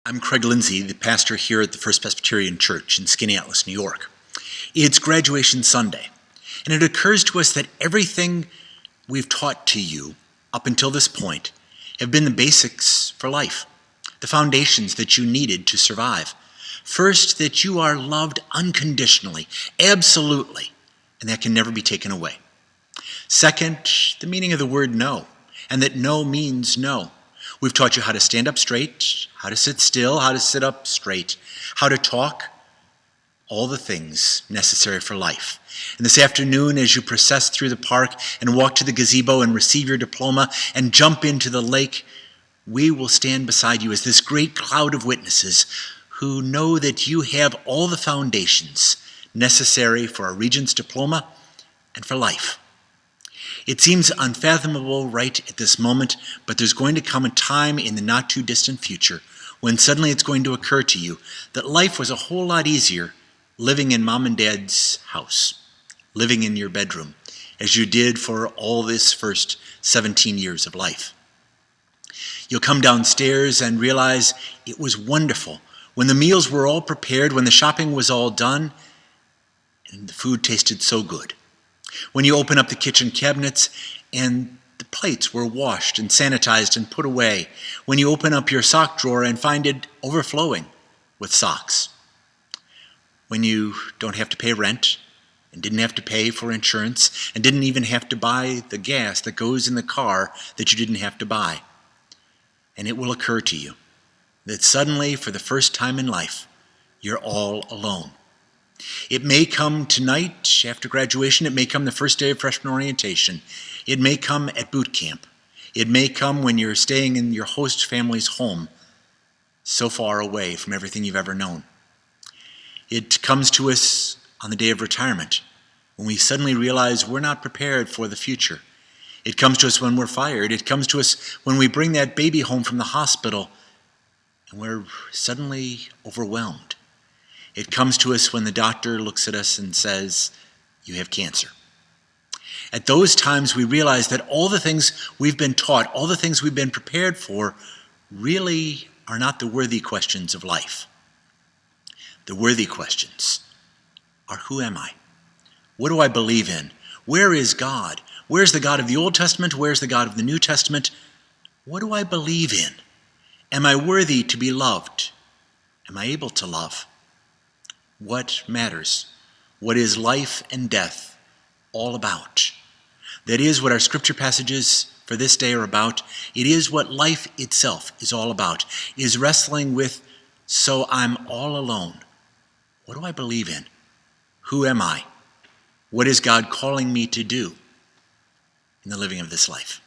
I'm Craig Lindsey, the pastor here at the First Presbyterian Church in Skaneateles, New York. It's graduation Sunday, and it occurs to us that everything we've taught to you up until this point have been the basics for life, the foundations that you needed to survive. First, that you are loved unconditionally, absolutely, and that can never be taken away. Second, the meaning of the word no, and that no means no. We've taught you how to stand up straight, how to sit still, how to sit up straight, how to talk, all the things necessary for life. And this afternoon, as you process through the park and walk to the gazebo and receive your diploma and jump into the lake, we will stand beside you as this great cloud of witnesses who know that you have all the foundations necessary for a regent's diploma and for life. It seems unfathomable right at this moment, but there's going to come a time in the not-too-distant future when suddenly it's going to occur to you that life was a whole lot easier living in mom and dad's house, living in your bedroom, as you did for all this first 17 years of life. You'll come downstairs and realize it was wonderful when the meals were all prepared, when the shopping was all done, and the food tasted so good. When you open up the kitchen cabinets and the plates were washed and sanitized and put away. When you open up your sock drawer and find it overflowing with socks. When you don't have to pay rent and didn't have to pay for insurance and didn't even have to buy the gas that goes in the car that you didn't have to buy. And it will occur to you that suddenly, for the first time in life, you're all alone. It may come tonight after graduation. It may come the first day of freshman orientation. It may come at boot camp. It may come when you're staying in your host family's home, so far away from everything you've ever known. It comes to us on the day of retirement, when we suddenly realize we're not prepared for the future. It comes to us when we're fired. It comes to us when we bring that baby home from the hospital and we're suddenly overwhelmed. It comes to us when the doctor looks at us and says, "You have cancer." At those times, we realize that all the things we've been taught, all the things we've been prepared for, really are not the worthy questions of life. The worthy questions are, who am I? What do I believe in? Where is God? Where's the God of the Old Testament? Where's the God of the New Testament? What do I believe in? Am I worthy to be loved? Am I able to love? What matters? What is life and death all about? That is what our scripture passages for this day are about. It is what life itself is all about. It is wrestling with, so I'm all alone. What do I believe in? Who am I? What is God calling me to do in the living of this life?